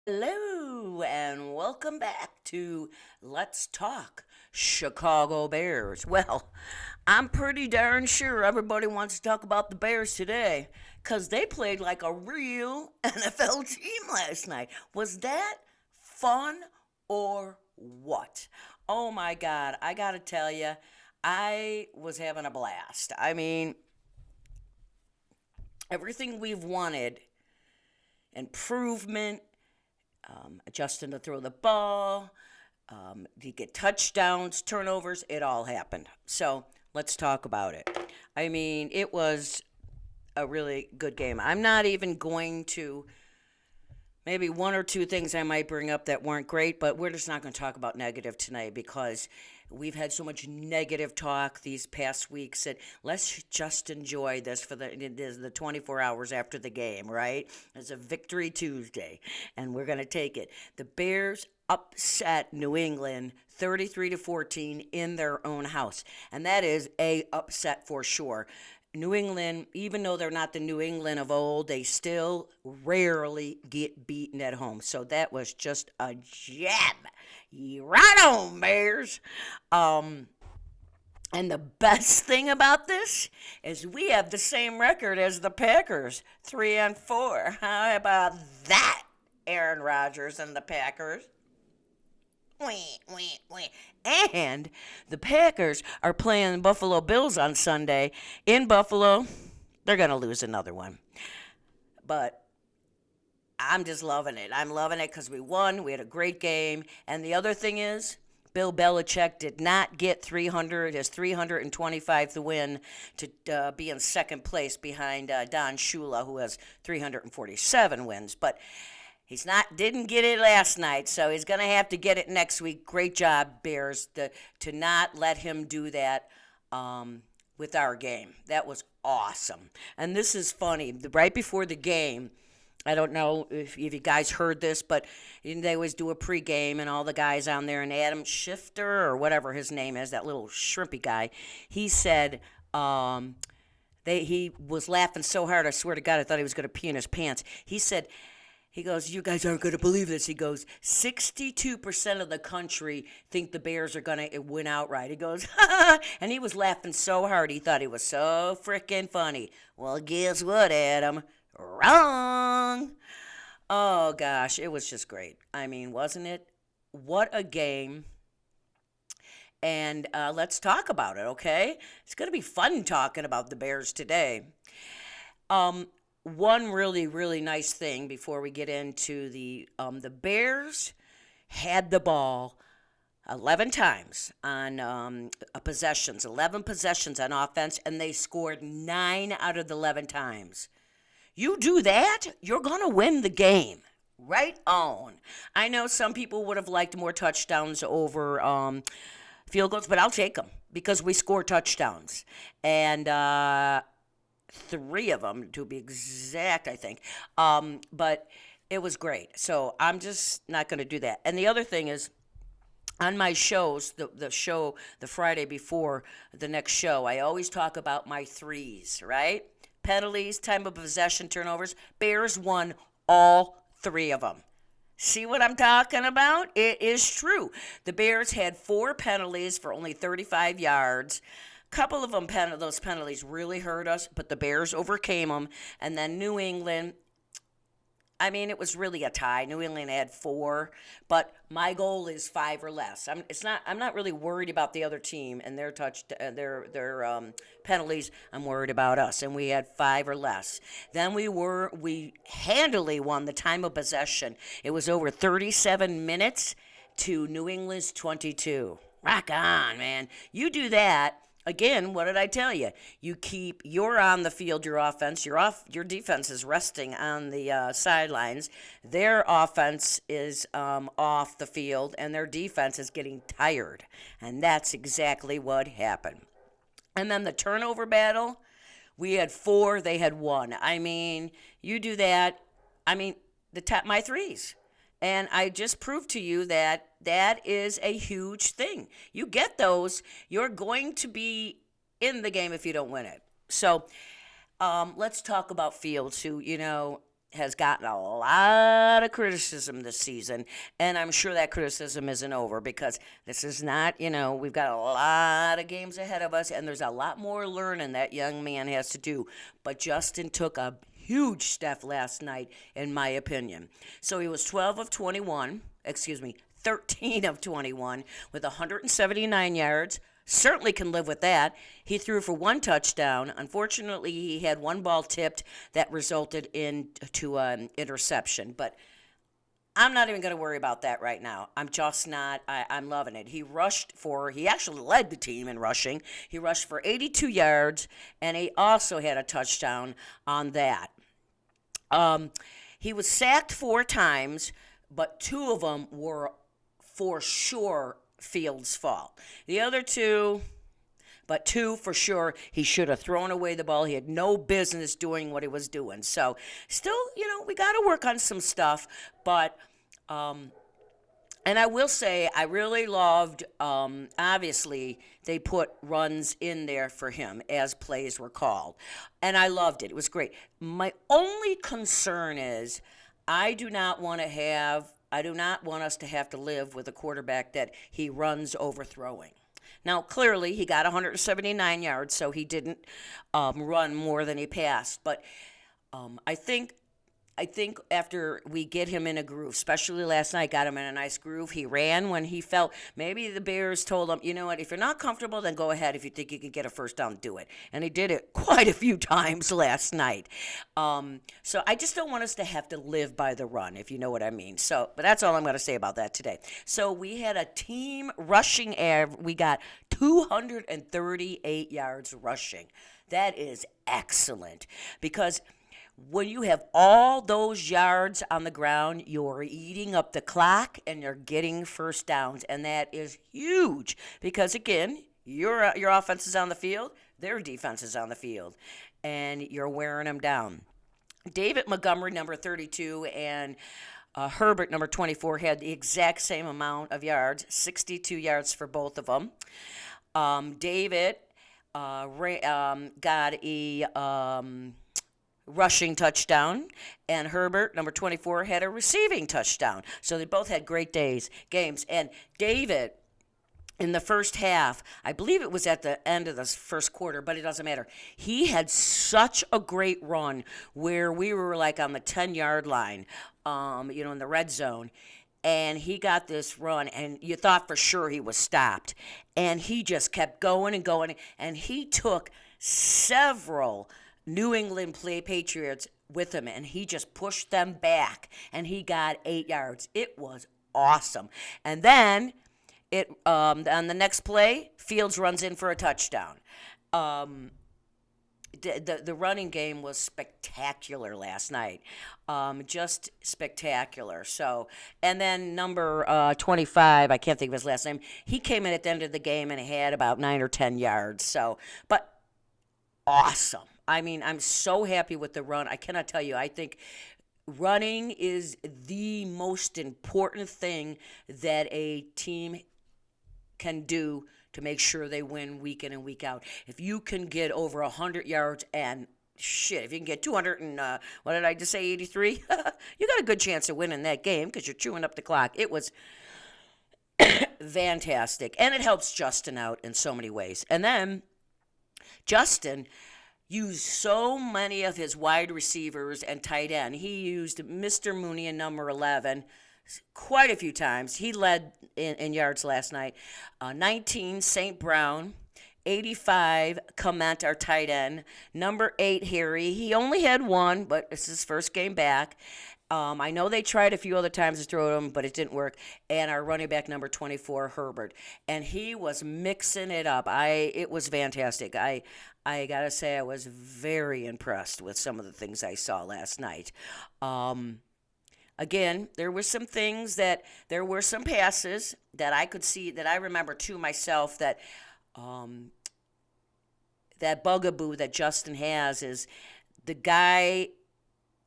Hello and welcome back to Let's Talk Chicago Bears. Well, I'm pretty darn sure everybody wants to talk about the Bears today because they played like a real NFL team last night. Was that fun or what? Oh my God, I gotta tell you, I was having a blast. I mean, everything we've wanted improvement, adjusting to throw the ball, you get touchdowns, turnovers, it all happened. So let's talk about it. I mean, it was a really good game. I'm not even going to, maybe one or two things I might bring up that weren't great, but we're just not going to talk about negative tonight because we've had so much negative talk these past weeks that let's just enjoy this for the 24 hours after the game, right? It's a victory Tuesday, and we're going to take it. The Bears upset New England 33-14 in their own house, and that is a upset for sure. New England, even though they're not the New England of old, they still rarely get beaten at home. So that was just a jab. Right on, Bears. Um, and the best thing about this is we have the same record as the Packers, 3-4. How about that, Aaron Rodgers and the Packers? Wee, wee, wee. And the Packers are playing the Buffalo Bills on Sunday in Buffalo. They're going to lose another one. But I'm just loving it. I'm loving it because we won. We had a great game. And the other thing is, Bill Belichick did not get 300, his 325th win to be in second place behind Don Shula, who has 347 wins. But didn't get it last night, so he's gonna have to get it next week. Great job, Bears, to not let him do that with our game. That was awesome. And this is funny. Right before the game, I don't know if you guys heard this, but they always do a pregame, and all the guys on there, and Adam Shifter or whatever his name is, that little shrimpy guy, he said. He was laughing so hard, I swear to God, I thought he was going to pee in his pants. He goes, you guys aren't going to believe this. He goes, 62% of the country think the Bears are going to win outright. He goes, and he was laughing so hard he thought he was so freaking funny. Well, guess what, Adam? Wrong. Oh, gosh, it was just great. I mean, wasn't it? What a game. And let's talk about it, okay? It's going to be fun talking about the Bears today. One really, really nice thing before we get into the Bears had the ball 11 times on possessions, 11 possessions on offense, and they scored 9 out of the 11 times. You do that, you're going to win the game. Right on. I know some people would have liked more touchdowns over field goals, but I'll take them because we score touchdowns. And 3 of them, to be exact, I think. But it was great. So I'm just not going to do that. And the other thing is, on my shows, the Friday before the next show, I always talk about my threes, right? Penalties, time of possession, turnovers. Bears won all 3 of them. See what I'm talking about? It is true. The Bears had 4 penalties for only 35 yards. Couple of them, those penalties really hurt us, but the Bears overcame them. And then New England, I mean, it was really a tie. New England had 4, but my goal is 5 or less. I'm not really worried about the other team and their penalties. I'm worried about us, and we had 5 or less. Then we handily won the time of possession. It was over 37 minutes to New England's 22. Rock on, man. You do that. Again, what did I tell you? You're on the field, your offense. Your defense is resting on the sidelines. Their offense is off the field, and their defense is getting tired. And that's exactly what happened. And then the turnover battle, we had 4, they had 1. I mean, you do that. I mean, my threes. And I just proved to you that that is a huge thing. You get those, you're going to be in the game if you don't win it. So let's talk about Fields, who, has gotten a lot of criticism this season, and I'm sure that criticism isn't over because this is not, we've got a lot of games ahead of us, and there's a lot more learning that young man has to do. But Justin took a huge step last night, in my opinion. So he was 12 of 21, 13 of 21 with 179 yards. Certainly can live with that. He threw for one touchdown. Unfortunately, he had one ball tipped that resulted into an interception. But I'm not even going to worry about that right now. I'm just not. I'm loving it. He actually led the team in rushing. He rushed for 82 yards, and he also had a touchdown on that. He was sacked 4 times, but 2 of them were for sure Fields' fault. The other 2, but 2 for sure, he should have thrown away the ball. He had no business doing what he was doing. So, still, we got to work on some stuff. But, and I will say, I really loved, obviously, they put runs in there for him as plays were called. And I loved it. It was great. My only concern is I do not want us to have to live with a quarterback that he runs overthrowing. Now, clearly, he got 179 yards, so he didn't run more than he passed. But I think after we get him in a groove, especially last night, got him in a nice groove. He ran when he felt maybe the Bears told him, you know what, if you're not comfortable, then go ahead. If you think you can get a first down, do it. And he did it quite a few times last night. So I just don't want us to have to live by the run, if you know what I mean. So, but that's all I'm going to say about that today. So we had a team rushing average. We got 238 yards rushing. That is excellent because when you have all those yards on the ground, you're eating up the clock and you're getting first downs, and that is huge because again, your offense is on the field, their defense is on the field, and you're wearing them down. David Montgomery, number 32, and Herbert, number 24, had the exact same amount of yards, 62 yards for both of them. David got a rushing touchdown, and Herbert, number 24, had a receiving touchdown. So they both had great games. And David, in the first half, I believe it was at the end of the first quarter, but it doesn't matter. He had such a great run where we were like on the 10-yard line, in the red zone. And he got this run, and you thought for sure he was stopped. And he just kept going and going, and he took several New England Patriots with him, and he just pushed them back, and he got 8 yards. It was awesome. And then on the next play, Fields runs in for a touchdown. The running game was spectacular last night, just spectacular. So, and then number 25, I can't think of his last name. He came in at the end of the game and had about 9 or 10 yards. So, but awesome. I mean, I'm so happy with the run. I cannot tell you. I think running is the most important thing that a team can do to make sure they win week in and week out. If you can get over 100 yards and shit, if you can get 200 and, what did I just say, 83? You got a good chance of winning that game because you're chewing up the clock. It was fantastic. And it helps Justin out in so many ways. And then Justin used so many of his wide receivers and tight end. He used Mr. Mooney and number 11 quite a few times. He led in yards last night. 19, St. Brown. 85, Comment, our tight end. Number 8, Harry. He only had one, but it's his first game back. I know they tried a few other times to throw him, but it didn't work. And our running back, number 24, Herbert. And he was mixing it up. It was fantastic. I got to say I was very impressed with some of the things I saw last night. Again, there were some passes that I could see, that I remember to myself, that that bugaboo that Justin has is the guy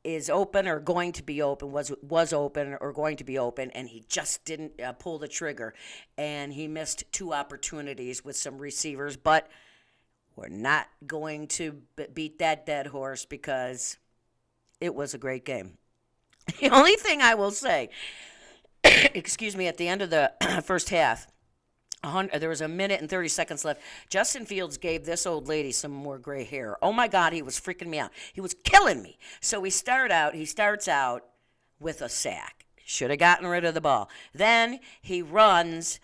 is open or going to be open, was open or going to be open, and he just didn't pull the trigger. And he missed 2 opportunities with some receivers, but we're not going to beat that dead horse because it was a great game. The only thing I will say, excuse me, at the end of the first half, there was a minute and 30 seconds left. Justin Fields gave this old lady some more gray hair. Oh my God, he was freaking me out. He was killing me. So he starts out with a sack. Should have gotten rid of the ball. Then he runs.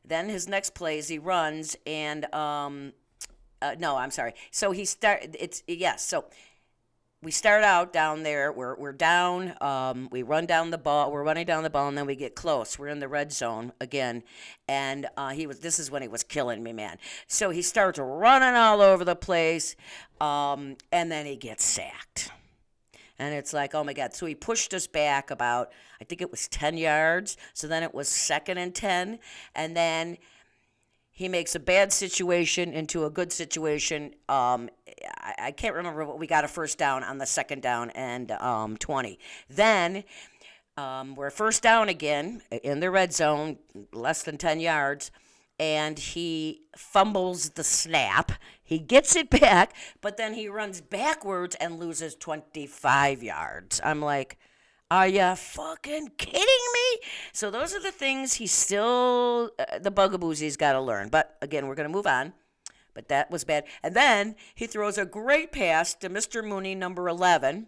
Then his next plays, he runs and no, I'm sorry. So he start. It's yes. So we start out down there. We're down. We run down the ball. We're running down the ball, and then we get close. We're in the red zone again, and he was. This is when he was killing me, man. So he starts running all over the place, and then he gets sacked. And it's like, oh my God. So he pushed us back about, I think it was 10 yards. So then it was 2nd and 10. And then he makes a bad situation into a good situation. I can't remember what we got a first down on the 2nd down and 20. Then we're first down again in the red zone, less than 10 yards, and he fumbles the snap. He gets it back, but then he runs backwards and loses 25 yards. I'm like, are you fucking kidding me? So those are the things he's still, the bugaboos he's got to learn. But again, we're going to move on. But that was bad. And then he throws a great pass to Mr. Mooney, number 11,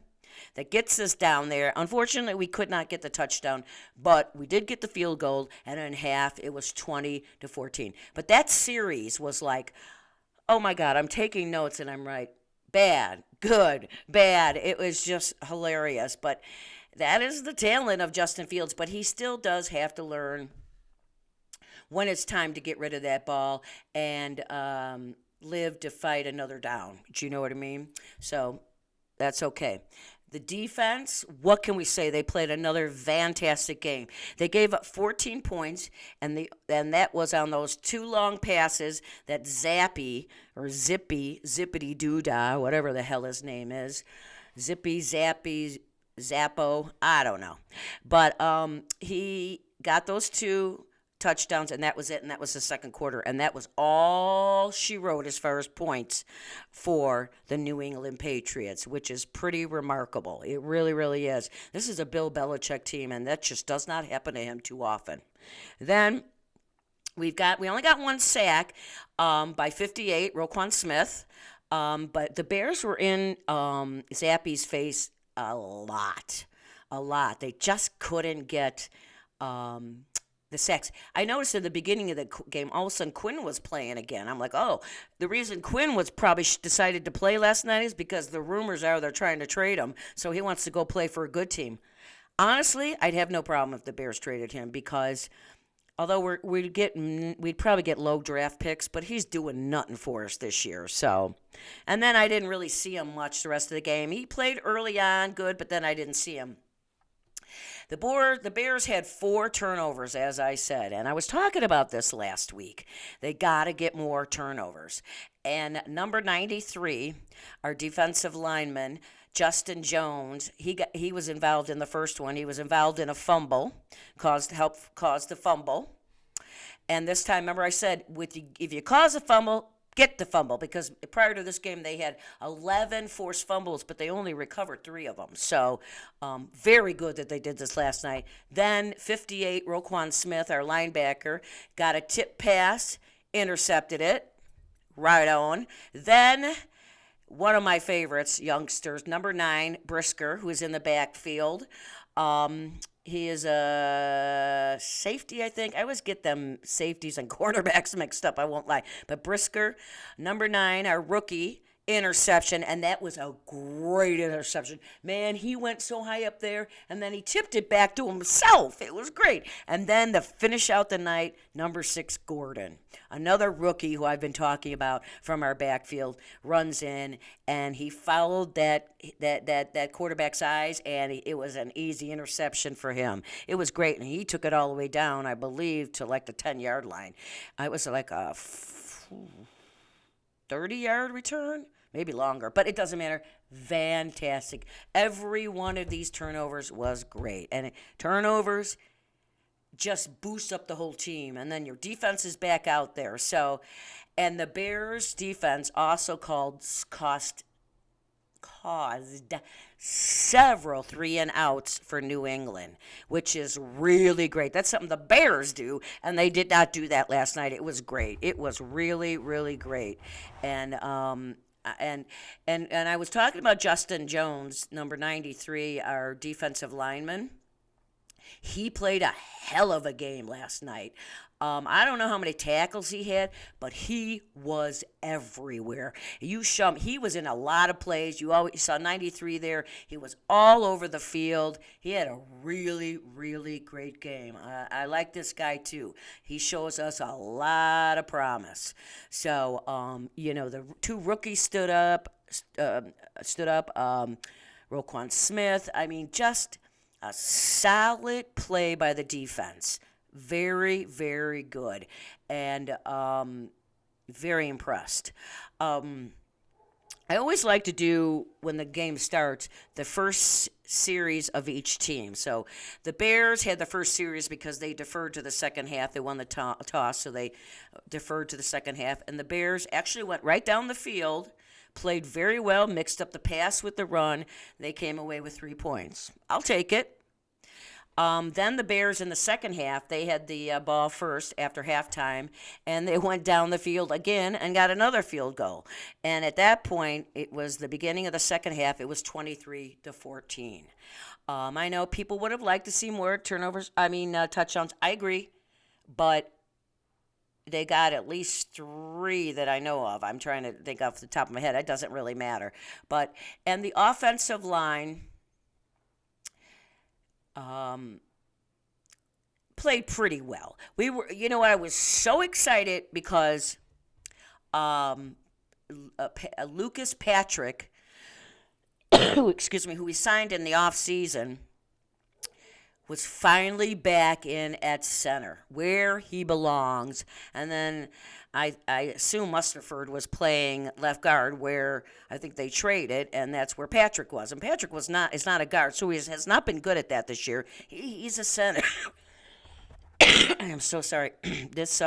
that gets us down there. Unfortunately, we could not get the touchdown, but we did get the field goal, and in half, it was 20-14. But that series was like, oh my God, I'm taking notes, and I'm right. Bad, good, bad. It was just hilarious. But that is the talent of Justin Fields, but he still does have to learn when it's time to get rid of that ball and live to fight another down. Do you know what I mean? So that's okay. The defense, what can we say? They played another fantastic game. They gave up 14 points, and that was on those 2 long passes that Zappy or Zippity Doodah, whatever the hell his name is, Zippy Zappy Zappo, I don't know. But he got those 2 touchdowns, and that was it, and that was the second quarter, and that was all she wrote as far as points for the New England Patriots, which is pretty remarkable. It really, really is. This is a Bill Belichick team, and that just does not happen to him too often. Then we only got 1 sack by 58, Roquan Smith, but the Bears were in Zappy's face a lot. They just couldn't get the sacks. I noticed in the beginning of the game, all of a sudden Quinn was playing again. I'm like, oh, the reason Quinn was probably decided to play last night is because the rumors are they're trying to trade him, so he wants to go play for a good team. Honestly, I'd have no problem if the Bears traded him because although we'd probably get low draft picks, but he's doing nothing for us this year. So, and then I didn't really see him much the rest of the game. He played early on, good, but then I didn't see him. The Bears had 4 turnovers, as I said, and I was talking about this last week. They got to get more turnovers. And number 93, our defensive lineman, Justin Jones, he was involved in the first one. He was involved in a fumble, caused the fumble. And this time, remember I said, if you cause a fumble, get the fumble, because prior to this game they had 11 forced fumbles, but they only recovered 3 of them. So very good that they did this last night. Then 58, Roquan Smith, our linebacker, got a tip pass, intercepted it, right on. Then one of my favorites, youngsters, number 9, Brisker, who is in the backfield. He is a safety, I think. I always get them safeties and cornerbacks mixed up, I won't lie. But Brisker, number 9, our rookie, interception, and that was a great interception. Man, he went so high up there, and then he tipped it back to himself. It was great. And then to finish out the night, number 6, Gordon, another rookie who I've been talking about from our backfield, runs in, and he followed that quarterback's eyes, and it was an easy interception for him. It was great, and he took it all the way down, I believe, to like the 10-yard line. It was like a 30-yard return, maybe longer, but it doesn't matter. Fantastic. Every one of these turnovers was great, and turnovers just boost up the whole team, and then your defense is back out there. So, and the Bears defense also caused several 3-and-outs for New England, which is really great. That's something the Bears do, and they did not do that last night. It was great. It was really, really great. And and and I was talking about Justin Jones, number 93, our defensive lineman. He played a hell of a game last night. I don't know how many tackles he had, but he was everywhere. He was in a lot of plays. You always saw 93 there. He was all over the field. He had a really, really great game. I like this guy too. He shows us a lot of promise. So, the two rookies stood up. Roquan Smith. I mean, just a solid play by the defense. Very, very good. And very impressed. I always like to do, when the game starts, the first series of each team. So the Bears had the first series because they deferred to the second half. They won the toss, so they deferred to the second half. And the Bears actually went right down the field, played very well, mixed up the pass with the run. They came away with 3 points. I'll take it. Then the Bears in the second half, they had the ball first after halftime, and they went down the field again and got another field goal. And at that point, it was the beginning of the second half. It was 23-14. I know people would have liked to see more touchdowns. I agree, but they got at least 3 that I know of. I'm trying to think off the top of my head. It doesn't really matter. And the offensive line played pretty well. I was so excited because Lucas Patrick, who we signed in the offseason, was finally back in at center, where he belongs. And then I assume Musterford was playing left guard, where I think they traded, and that's where Patrick was. And Patrick is not a guard, so he has not been good at that this year. He's a center. I am so sorry. This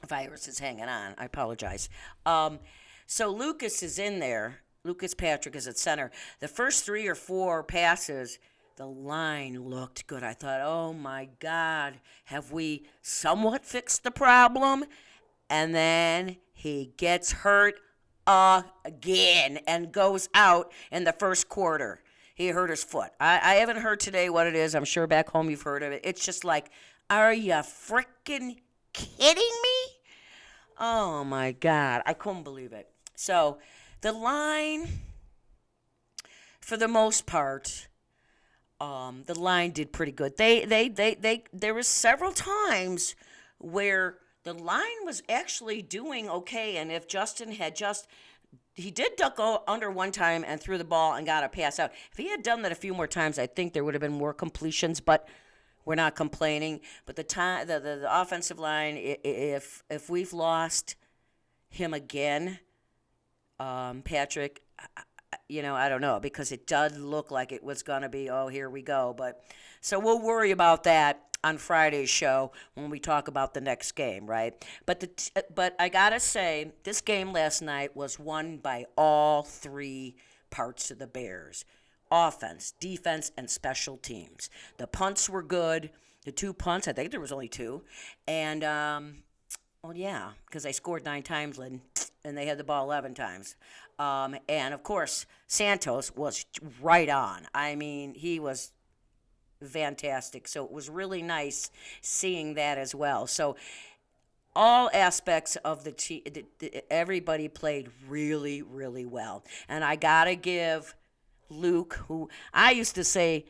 virus is hanging on. I apologize. So Lucas is in there. Lucas Patrick is at center. The first 3 or 4 passes, the line looked good. I thought, oh my God, have we somewhat fixed the problem? And then he gets hurt again and goes out in the first quarter. He hurt his foot. I haven't heard today what it is. I'm sure back home you've heard of it. It's just like, are you freaking kidding me? Oh my God, I couldn't believe it. So the line, for the most part, the line did pretty good. There was several times where the line was actually doing okay, and if Justin had he did duck under one time and threw the ball and got a pass out. If he had done that a few more times, I think there would have been more completions, but we're not complaining. But the offensive line, if we've lost him again, Patrick, I don't know, because it does look like it was going to be, oh, here we go. But so we'll worry about that on Friday's show when we talk about the next game, right? But I got to say, this game last night was won by all 3 parts of the Bears: offense, defense, and special teams. The punts were good. The 2 punts, I think there was only 2. And, because they scored 9 times, Lynn, and they had the ball 11 times. And, of course, Santos was right on. I mean, he was fantastic. So it was really nice seeing that as well. So all aspects of the team, everybody played really, really well. And I got to give Luke, who I used to say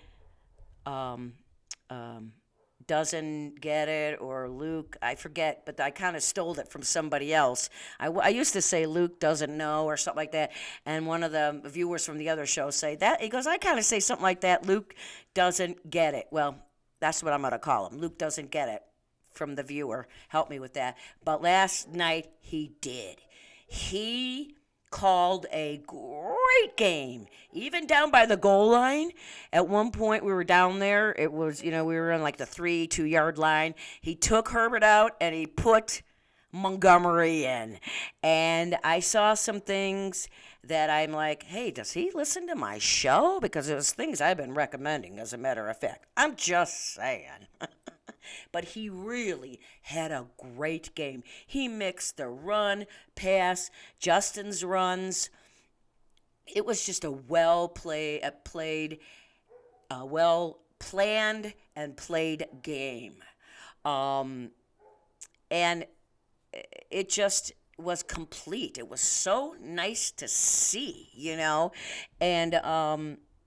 doesn't get it, or Luke, I forget, but I kind of stole it from somebody else. I used to say Luke doesn't know or something like that, and one of the viewers from the other show say that. He goes, I kind of say something like that, Luke doesn't get it. Well, that's what I'm going to call him. Luke doesn't get it, from the viewer. Help me with that. But last night, he did. He called a great game, even down by the goal line. At one point, we were down there. It was, we were on like the 2-yard line. He took Herbert out and he put Montgomery in. And I saw some things that I'm like, hey, does he listen to my show? Because there's things I've been recommending, as a matter of fact. I'm just saying. But he really had a great game. He mixed the run, pass, Justin's runs. It was just a well planned and played game. Um, and it just was complete. It was so nice to see. And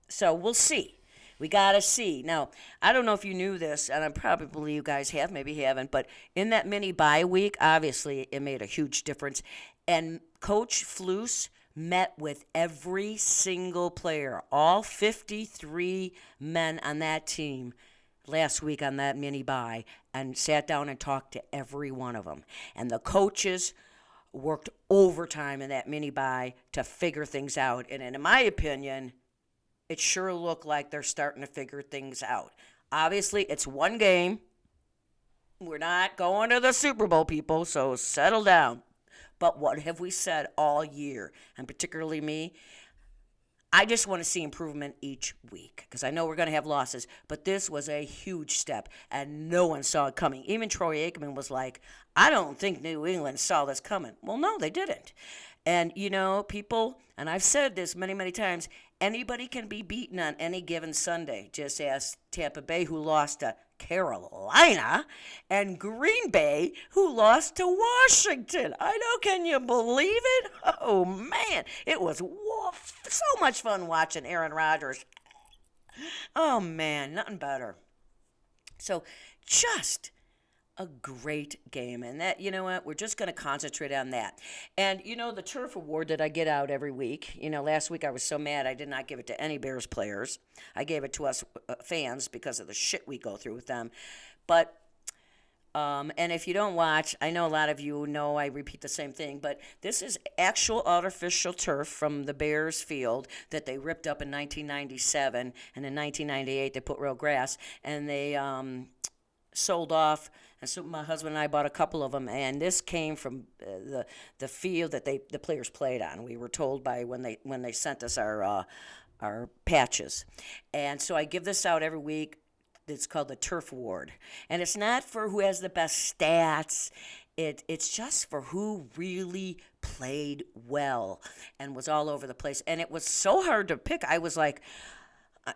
so we'll see. We got to see. Now, I don't know if you knew this, and I probably you guys have, maybe haven't, but in that mini bye week, obviously it made a huge difference. And Coach Flus met with every single player, all 53 men on that team last week on that mini bye, and sat down and talked to every one of them. And the coaches worked overtime in that mini bye to figure things out. And in my opinion, it sure looked like they're starting to figure things out. Obviously, it's one game. We're not going to the Super Bowl, people, so settle down. But what have we said all year, and particularly me? I just want to see improvement each week because I know we're going to have losses, but this was a huge step, and no one saw it coming. Even Troy Aikman was like, I don't think New England saw this coming. Well, no, they didn't. And, people, and I've said this many, many times, anybody can be beaten on any given Sunday. Just ask Tampa Bay, who lost to Carolina, and Green Bay, who lost to Washington. I know, can you believe it? Oh, man, it was so much fun watching Aaron Rodgers. Oh, man, nothing better. So just a great game. And that, you know what, we're just going to concentrate on that. And, the turf award that I get out every week, last week I was so mad I did not give it to any Bears players. I gave it to us fans because of the shit we go through with them. But, and if you don't watch, I know a lot of you know I repeat the same thing, but this is actual artificial turf from the Bears field that they ripped up in 1997. And in 1998 they put real grass, and they sold off. And so my husband and I bought a couple of them, and this came from the field that the players played on. We were told by when they sent us our patches, and so I give this out every week. It's called the Turf Award, and it's not for who has the best stats. It's just for who really played well and was all over the place. And it was so hard to pick. I was like,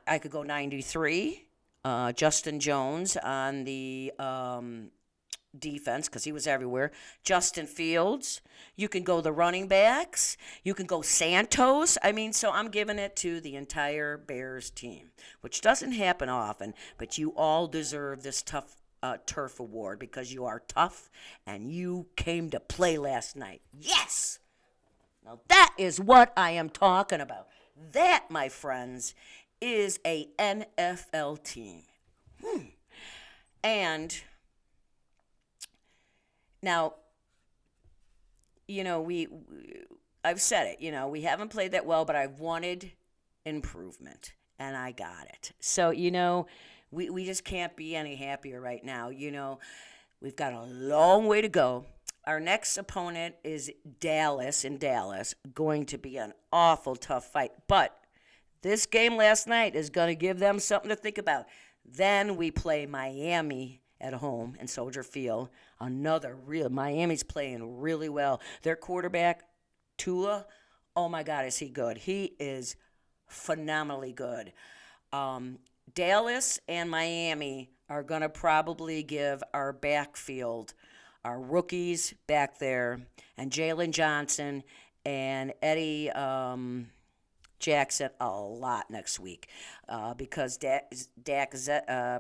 I could go 93. Justin Jones on the defense because he was everywhere. Justin Fields. You can go the running backs. You can go Santos. So I'm giving it to the entire Bears team, which doesn't happen often, but you all deserve this tough turf award because you are tough and you came to play last night. Yes! Now that is what I am talking about. That, my friends, is a NFL team. And now, I've said it, we haven't played that well, but I wanted improvement, and I got it. So, we just can't be any happier right now. We've got a long way to go. Our next opponent is Dallas in Dallas, going to be an awful tough fight, but this game last night is going to give them something to think about. Then we play Miami at home in Soldier Field. Miami's playing really well. Their quarterback, Tua, oh my God, is he good. He is phenomenally good. Dallas and Miami are going to probably give our backfield, our rookies back there, and Jalen Johnson and Eddie Jackson a lot next week because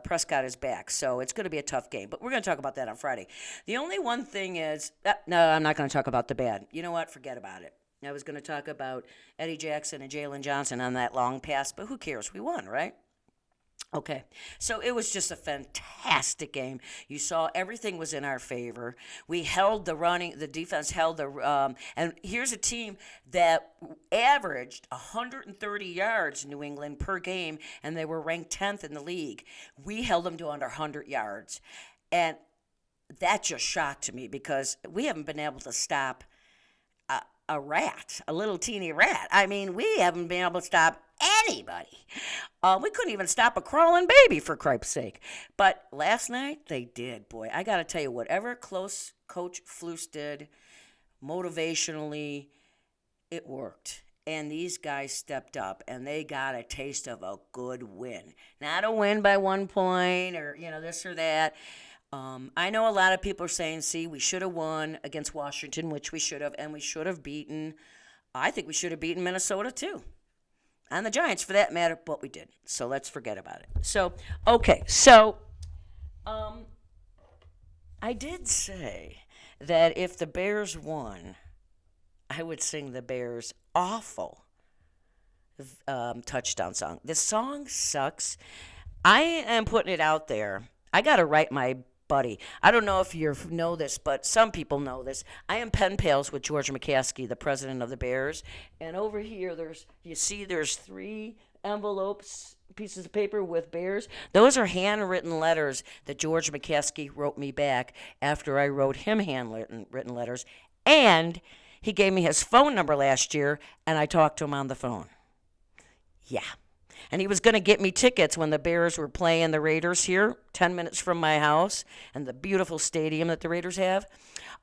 Prescott is back. So it's going to be a tough game. But we're going to talk about that on Friday. The only one thing is, no, I'm not going to talk about the bad. You know what? Forget about it. I was going to talk about Eddie Jackson and Jalen Johnson on that long pass, but who cares? We won, right? Okay, so it was just a fantastic game. You saw everything was in our favor. We held the defense held and here's a team that averaged 130 yards, New England, per game, and they were ranked 10th in the league. We held them to under 100 yards, and that just shocked me because we haven't been able to stop a rat, a little teeny rat. I mean, we haven't been able to stop anybody. We couldn't even stop a crawling baby, for Christ's sake. But last night, they did. Boy, I got to tell you, whatever close Coach Flus did, motivationally, it worked. And these guys stepped up and they got a taste of a good win. Not a win by 1 point or, this or that. I know a lot of people are saying, see, we should have won against Washington, which we should have, and we should have beaten, I think we should have beaten Minnesota too. And the Giants for that matter, but we didn't. So let's forget about it. So, okay, I did say that if the Bears won, I would sing the Bears' awful touchdown song. This song sucks. I am putting it out there. I got to write my buddy. I don't know if you know this, but some people know this. I am pen pals with George McCaskey, the president of the Bears. And over here, there's 3 envelopes, pieces of paper with Bears. Those are handwritten letters that George McCaskey wrote me back after I wrote him handwritten letters. And he gave me his phone number last year, and I talked to him on the phone. Yeah. And he was going to get me tickets when the Bears were playing the Raiders here, 10 minutes from my house, and the beautiful stadium that the Raiders have.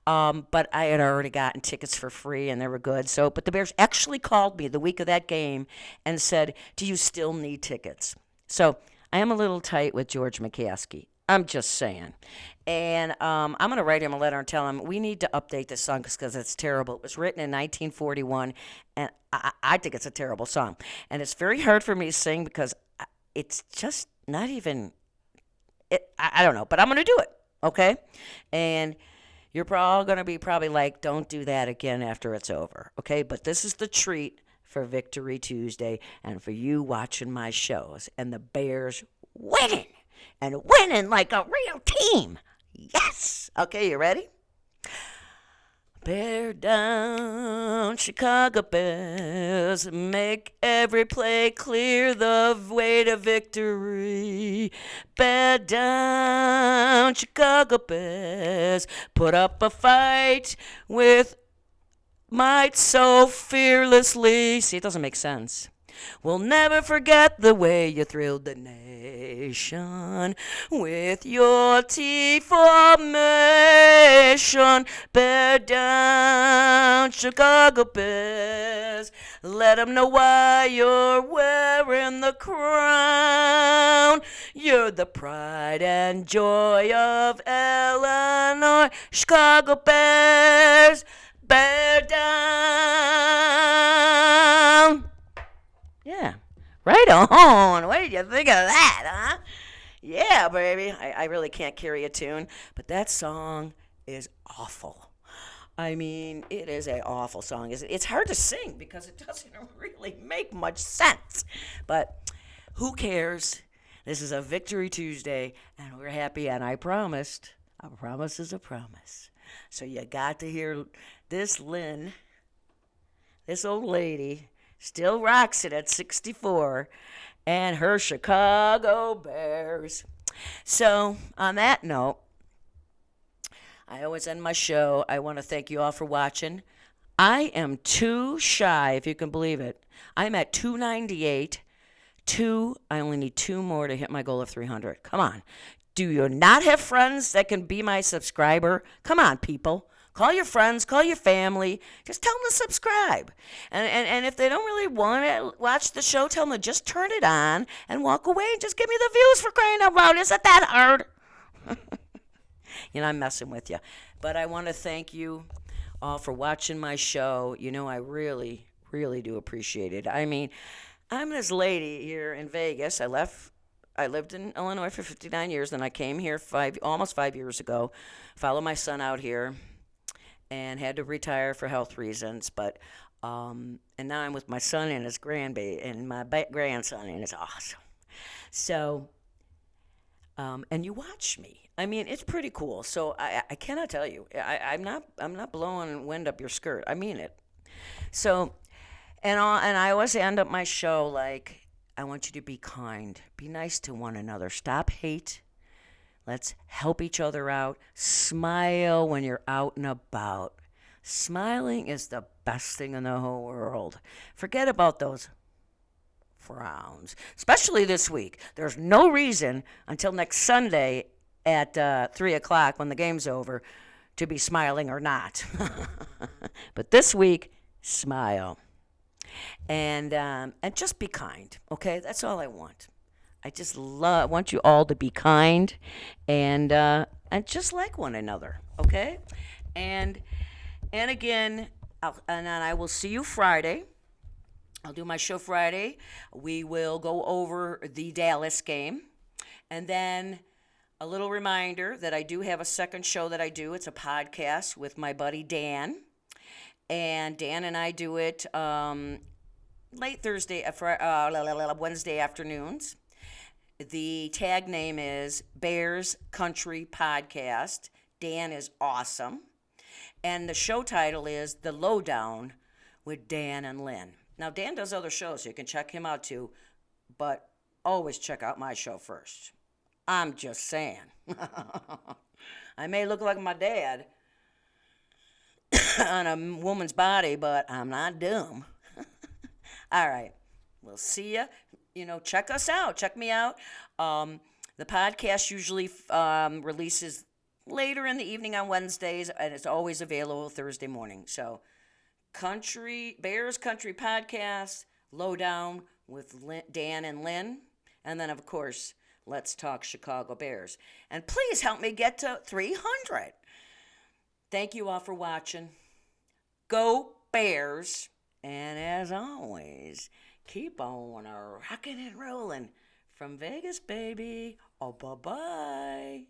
But I had already gotten tickets for free, and they were good. But the Bears actually called me the week of that game and said, do you still need tickets? So I am a little tight with George McCaskey. I'm just saying. And I'm going to write him a letter and tell him we need to update this song because it's terrible. It was written in 1941, and I think it's a terrible song. And it's very hard for me to sing because it's just not even, I don't know, but I'm going to do it, okay? And you're all going to be probably like, don't do that again after it's over, okay? But this is the treat for Victory Tuesday and for you watching my shows and the Bears winning. And winning like a real team. Yes. Okay, you ready? Bear down, Chicago Bears. Make every play clear the way to victory. Bear down, Chicago Bears. Put up a fight with might so fearlessly. See, it doesn't make sense. We'll never forget the way you thrilled the nation with your T formation. Bear down, Chicago Bears. Let 'em know why you're wearing the crown. You're the pride and joy of Illinois. Chicago Bears, bear down. Yeah, right on. What did you think of that, huh? Yeah, baby. I really can't carry a tune, but that song is awful. I mean, it is an awful song. It's hard to sing because it doesn't really make much sense. But who cares? This is a Victory Tuesday, and we're happy, and I promised. A promise is a promise. So you got to hear this Lynn, this old lady, still rocks it at 64, and her Chicago Bears. So, on that note, I always end my show. I want to thank you all for watching. I am too shy, if you can believe it. I'm at 298. I only need 2 more to hit my goal of 300. Come on. Do you not have friends that can be my subscriber? Come on, people. Call your friends, call your family. Just tell them to subscribe. And if they don't really want to watch the show, tell them to just turn it on and walk away and just give me the views for crying out loud. Isn't that hard? I'm messing with you. But I want to thank you all for watching my show. I really, really do appreciate it. I mean, I'm this lady here in Vegas. I lived in Illinois for 59 years. Then I came here almost 5 years ago, followed my son out here, and had to retire for health reasons. But and now I'm with my son and his grandbaby and my grandson, and it's awesome. So, and you watch me. I mean, it's pretty cool. So I cannot tell you. I'm not blowing wind up your skirt. I mean it. So, and I always end up my show like, I want you to be kind, be nice to one another, stop hate. Let's help each other out. Smile when you're out and about. Smiling is the best thing in the whole world. Forget about those frowns, especially this week. There's no reason until next Sunday at 3 o'clock when the game's over to be smiling or not. But this week, smile. And just be kind, okay? That's all I want. I just want you all to be kind and just like one another, okay? And and again, and then I will see you Friday. I'll do my show Friday. We will go over the Dallas game. And then a little reminder that I do have a second show that I do. It's a podcast with my buddy Dan. And Dan and I do it late Wednesday afternoons. The tag name is Bears Country Podcast. Dan is awesome. And the show title is The Lowdown with Dan and Lynn. Now, Dan does other shows, so you can check him out too, but always check out my show first. I'm just saying. I may look like my dad on a woman's body, but I'm not dumb. All right. We'll see ya. Check us out. Check me out. The podcast usually releases later in the evening on Wednesdays, and it's always available Thursday morning. So, Bears Country Podcast, Lowdown with Dan and Lynn, and then, of course, Let's Talk Chicago Bears. And please help me get to 300. Thank you all for watching. Go Bears. And as always, keep on rocking and rolling from Vegas, baby. Oh, bye-bye.